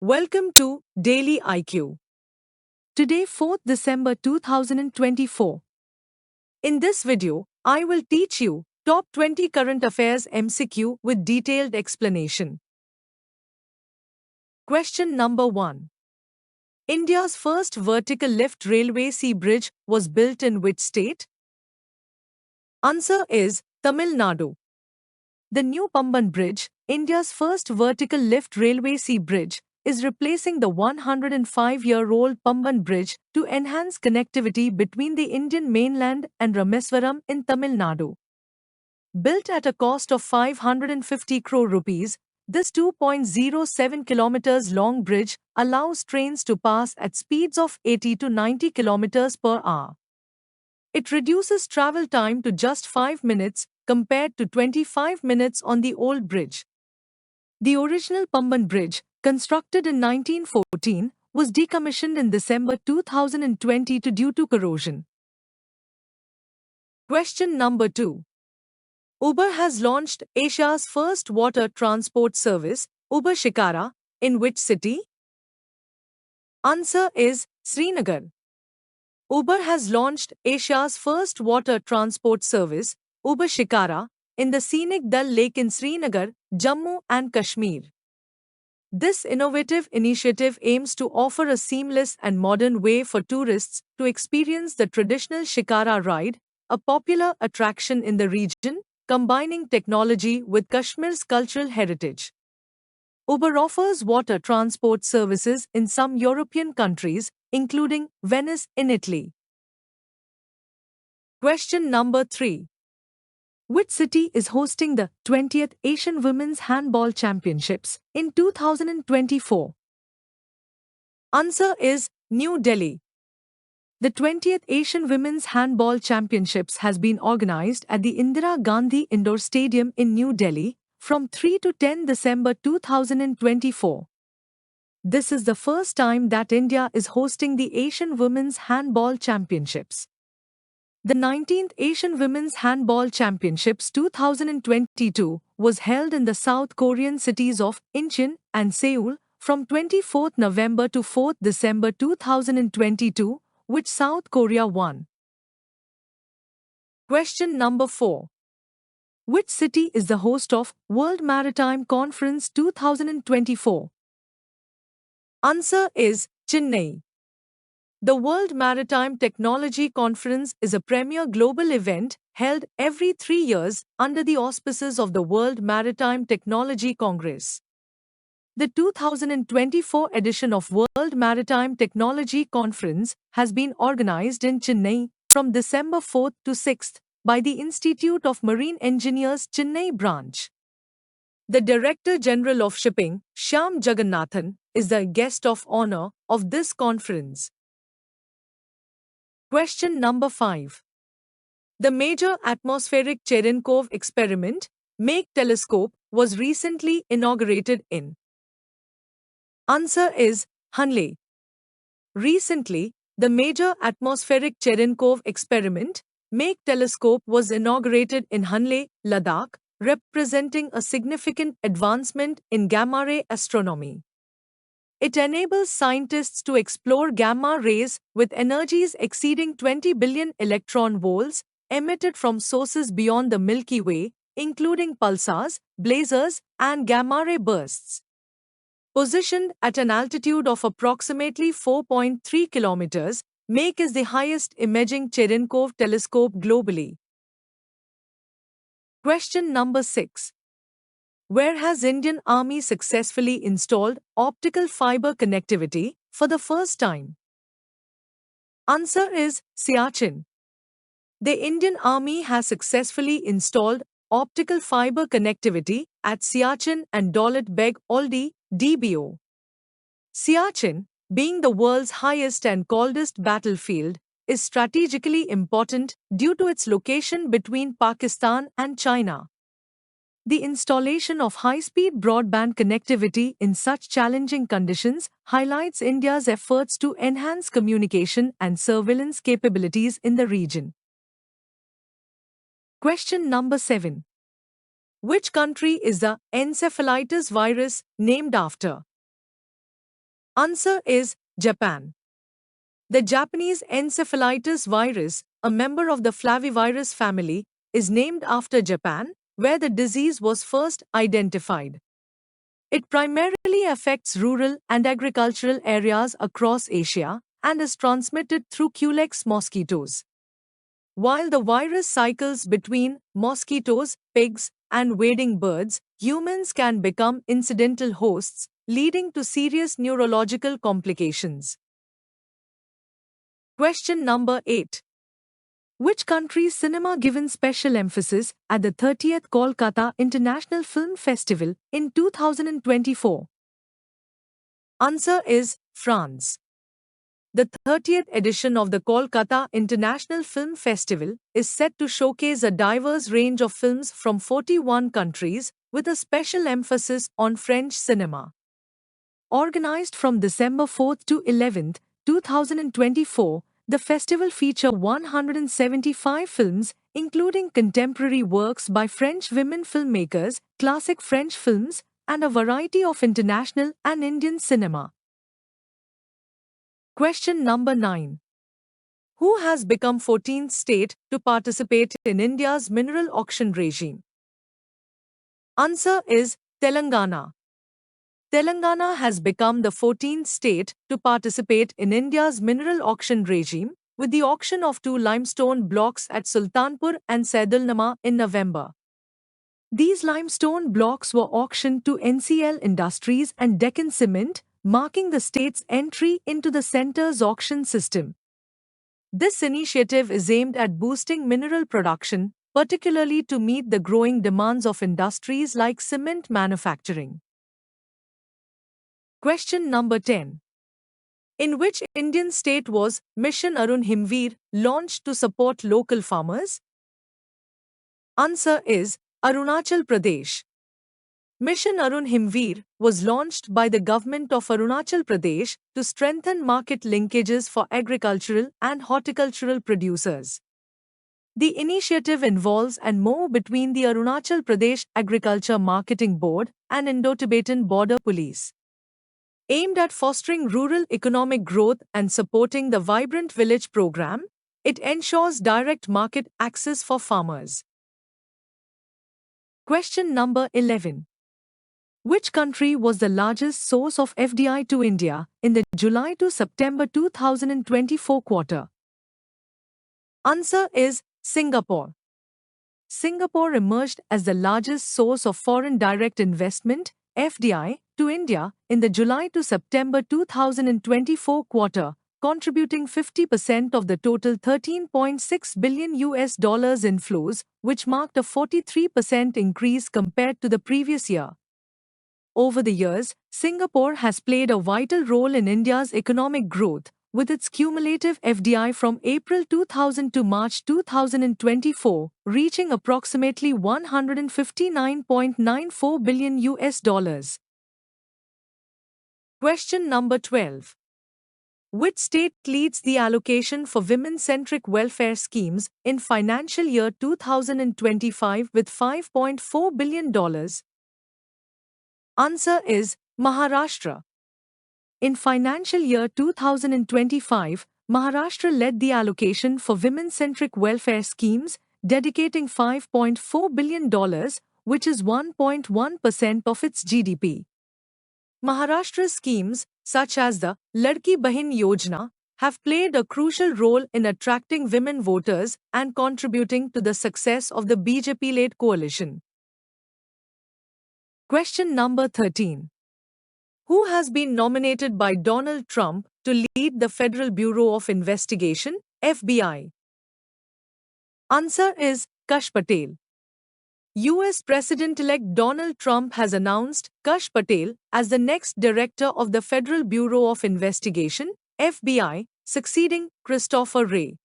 Welcome to Daily IQ. Today, 4th December 2024. In this video, I will teach you top 20 current affairs MCQ with detailed explanation. Question number 1. India's first vertical lift railway sea bridge was built in which state? Answer is Tamil Nadu. The new Pamban Bridge, India's first vertical lift railway sea bridge, is replacing the 105-year-old Pamban Bridge to enhance connectivity between the Indian mainland and Rameswaram in Tamil Nadu. Built at a cost of 550 crore rupees, this 2.07 kilometers long bridge allows trains to pass at speeds of 80 to 90 kilometers per hour. It reduces travel time to just 5 minutes compared to 25 minutes on the old bridge. The original Pamban Bridge, constructed in 1914, was decommissioned in December 2020 due to corrosion. Question number 2. Uber has launched Asia's first water transport service, Uber Shikara, in which city? Answer is Srinagar. Uber has launched Asia's first water transport service, Uber Shikara, in the scenic Dal Lake in Srinagar, Jammu and Kashmir. This innovative initiative aims to offer a seamless and modern way for tourists to experience the traditional Shikara ride, a popular attraction in the region, combining technology with Kashmir's cultural heritage. Uber offers water transport services in some European countries, including Venice in Italy. Question number 3. Which city is hosting the 20th Asian Women's Handball Championships in 2024? Answer is New Delhi. The 20th Asian Women's Handball Championships has been organized at the Indira Gandhi Indoor Stadium in New Delhi from 3 to 10 December 2024. This is the first time that India is hosting the Asian Women's Handball Championships. The 19th Asian Women's Handball Championships 2022 was held in the South Korean cities of Incheon and Seoul from 24 November to 4 December 2022, which South Korea won. Question number 4. Which city is the host of World Maritime Conference 2024? Answer is Chennai. The World Maritime Technology Conference is a premier global event held every 3 years under the auspices of the World Maritime Technology Congress. The 2024 edition of World Maritime Technology Conference has been organized in Chennai from December 4 to 6 by the Institute of Marine Engineers Chennai branch. The Director General of Shipping, Shyam Jagannathan, is the guest of honor of this conference. Question number 5. The Major Atmospheric Cherenkov Experiment, MAKE telescope, was recently inaugurated in. Answer is Hanle. Recently, the Major Atmospheric Cherenkov Experiment, MAKE telescope, was inaugurated in Hanle, Ladakh, representing a significant advancement in gamma-ray astronomy. It enables scientists to explore gamma rays with energies exceeding 20 billion electron volts emitted from sources beyond the Milky Way, including pulsars, blazars, and gamma-ray bursts. Positioned at an altitude of approximately 4.3 kilometers, MAKE is the highest imaging Cherenkov telescope globally. Question number 6. Where has Indian Army successfully installed optical fiber connectivity for the first time? Answer is Siachen. The Indian Army has successfully installed optical fiber connectivity at Siachen and Daulat Beg Oldi, DBO. Siachen, being the world's highest and coldest battlefield, is strategically important due to its location between Pakistan and China. The installation of high-speed broadband connectivity in such challenging conditions highlights India's efforts to enhance communication and surveillance capabilities in the region. Question number 7. Which country is the encephalitis virus named after? Answer is Japan. The Japanese encephalitis virus, a member of the flavivirus family, is named after Japan, where the disease was first identified. It primarily affects rural and agricultural areas across Asia and is transmitted through Culex mosquitoes. While the virus cycles between mosquitoes, pigs, and wading birds, humans can become incidental hosts, leading to serious neurological complications. Question number 8. Which country's cinema given special emphasis at the 30th Kolkata International Film Festival in 2024? Answer is France. The 30th edition of the Kolkata International Film Festival is set to showcase a diverse range of films from 41 countries, with a special emphasis on French cinema. Organized from December 4th to 11th, 2024, the festival features 175 films, including contemporary works by French women filmmakers, classic French films, and a variety of international and Indian cinema. Question number 9. Who has become 14th state to participate in India's mineral auction regime? Answer is Telangana. Telangana has become the 14th state to participate in India's mineral auction regime, with the auction of 2 limestone blocks at Sultanpur and Saidulnama in November. These limestone blocks were auctioned to NCL Industries and Deccan Cement, marking the state's entry into the centre's auction system. This initiative is aimed at boosting mineral production, particularly to meet the growing demands of industries like cement manufacturing. Question number 10. In which Indian state was Mission Arun Himveer launched to support local farmers? Answer is Arunachal Pradesh. Mission Arun Himveer was launched by the government of Arunachal Pradesh to strengthen market linkages for agricultural and horticultural producers. The initiative involves an MoU between the Arunachal Pradesh Agriculture Marketing Board and Indo-Tibetan Border Police. Aimed at fostering rural economic growth and supporting the Vibrant Village program, it ensures direct market access for farmers. Question number 11. Which country was the largest source of FDI to India in the July to September 2024 quarter? Answer is Singapore. Singapore emerged as the largest source of foreign direct investment, FDI, to India in the July to September 2024 quarter, contributing 50% of the total $13.6 billion inflows, which marked a 43% increase compared to the previous year. Over the years, Singapore has played a vital role in India's economic growth, with its cumulative FDI from April 2000 to March 2024 reaching approximately $159.94 billion. Question number 12. Which state leads the allocation for women-centric welfare schemes in financial year 2025 with $5.4 billion? Answer is Maharashtra. In financial year 2025, Maharashtra led the allocation for women-centric welfare schemes, dedicating $5.4 billion, which is 1.1% of its GDP. Maharashtra's schemes, such as the Ladki Bahin Yojana, have played a crucial role in attracting women voters and contributing to the success of the BJP-led coalition. Question number 13. Who has been nominated by Donald Trump to lead the Federal Bureau of Investigation, FBI? Answer is Kash Patel. US President-elect Donald Trump has announced Kash Patel as the next director of the Federal Bureau of Investigation, FBI, succeeding Christopher Wray.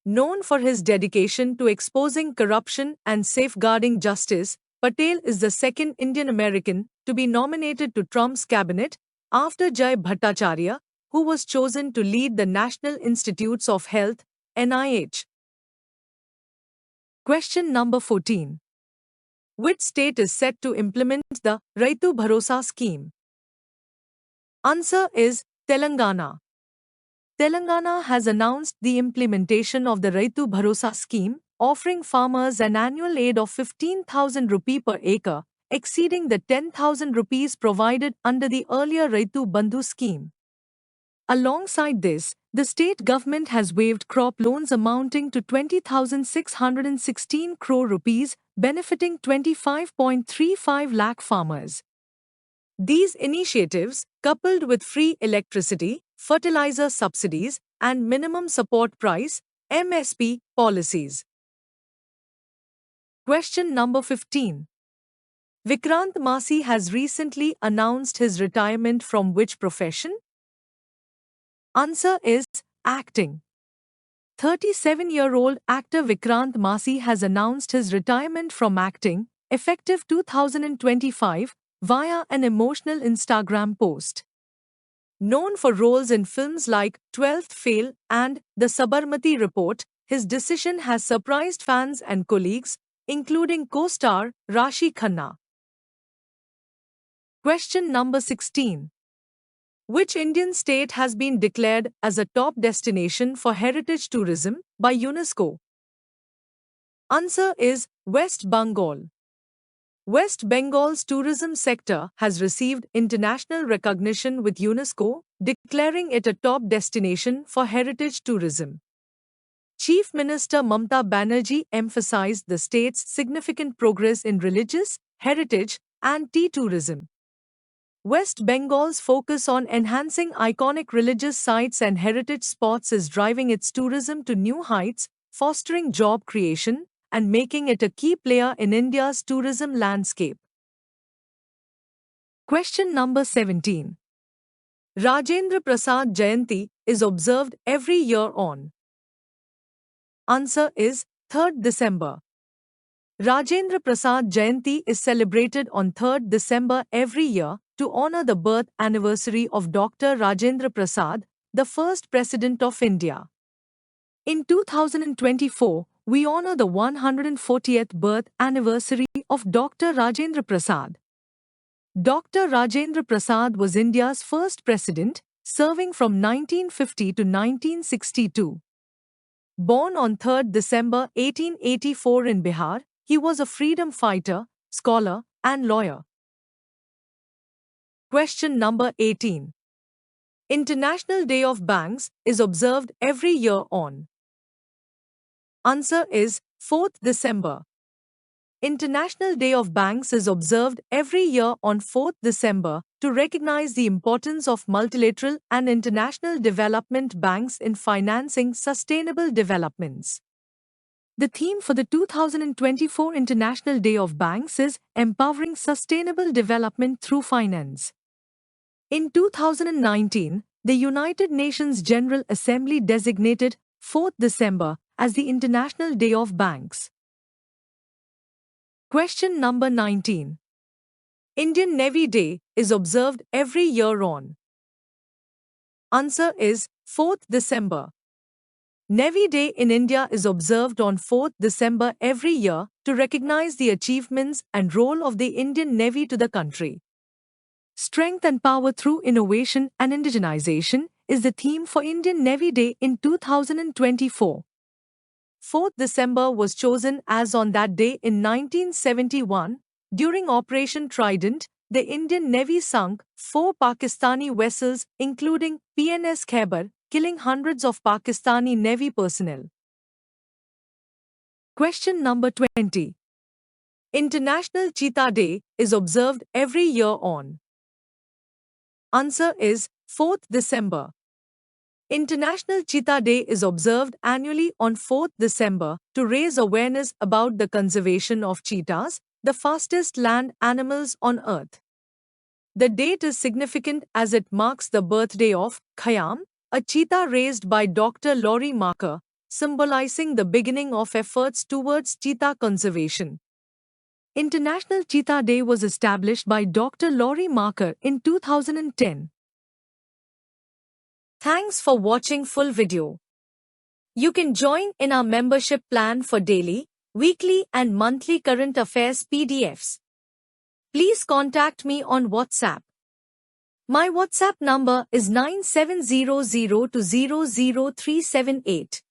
Known for his dedication to exposing corruption and safeguarding justice, Patel is the second Indian American to be nominated to Trump's cabinet after Jay Bhattacharya, who was chosen to lead the National Institutes of Health, NIH. Question number 14. Which state is set to implement the Raitu Bharosa scheme? Answer is Telangana. Telangana has announced the implementation of the Raitu Bharosa scheme, offering farmers an annual aid of 15,000 rupee per acre, exceeding the 10,000 rupees provided under the earlier Raitu Bandhu scheme. Alongside this, the state government has waived crop loans amounting to 20,616 crore rupees, benefiting 25.35 lakh farmers. These initiatives, coupled with free electricity, fertilizer subsidies, and minimum support price (MSP) policies. Question number 15. Vikrant Massey has recently announced his retirement from which profession? Answer is acting. 37-year-old actor Vikrant Massey has announced his retirement from acting, effective 2025, via an emotional Instagram post. Known for roles in films like 12th Fail and The Sabarmati Report, his decision has surprised fans and colleagues, including co-star Rashi Khanna. Question number 16. Which Indian state has been declared as a top destination for heritage tourism by UNESCO? Answer is West Bengal. West Bengal's tourism sector has received international recognition with UNESCO, declaring it a top destination for heritage tourism. Chief Minister Mamata Banerjee emphasized the state's significant progress in religious, heritage, and tea tourism. West Bengal's focus on enhancing iconic religious sites and heritage spots is driving its tourism to new heights, fostering job creation, and making it a key player in India's tourism landscape. Question number 17. Rajendra Prasad Jayanti is observed every year on. Answer is 3rd December. Rajendra Prasad Jayanti is celebrated on 3rd December every year to honor the birth anniversary of Dr. Rajendra Prasad, the first President of India. In 2024, we honor the 140th birth anniversary of Dr. Rajendra Prasad. Dr. Rajendra Prasad was India's first president, serving from 1950 to 1962. Born on 3rd December 1884 in Bihar, he was a freedom fighter, scholar, and lawyer. Question number 18. International Day of Banks is observed every year on. Answer is 4th December. International Day of Banks is observed every year on 4th December to recognize the importance of multilateral and international development banks in financing sustainable developments. The theme for the 2024 International Day of Banks is Empowering Sustainable Development Through Finance. In 2019, the United Nations General Assembly designated 4th December as the International Day of Banks. Question number 19. Indian Navy Day is observed every year on. Answer is 4th December. Navy Day in India is observed on 4th December every year to recognize the achievements and role of the Indian Navy to the country. Strength and power through innovation and indigenization is the theme for Indian Navy Day in 2024. 4th December was chosen as on that day in 1971. During Operation Trident, the Indian Navy sunk 4 Pakistani vessels, including PNS Khyber, killing hundreds of Pakistani Navy personnel. Question number 20. International Cheetah Day is observed every year on. Answer is 4th December. International Cheetah Day is observed annually on 4th December to raise awareness about the conservation of cheetahs, the fastest land animals on Earth. The date is significant as it marks the birthday of Khayyam, a cheetah raised by Dr. Laurie Marker, symbolizing the beginning of efforts towards cheetah conservation. International Cheetah Day was established by Dr. Laurie Marker in 2010. Thanks for watching full video. You can join in our membership plan for daily, weekly and monthly current affairs PDFs. Please contact me on WhatsApp. My WhatsApp number is 9700 to 00378.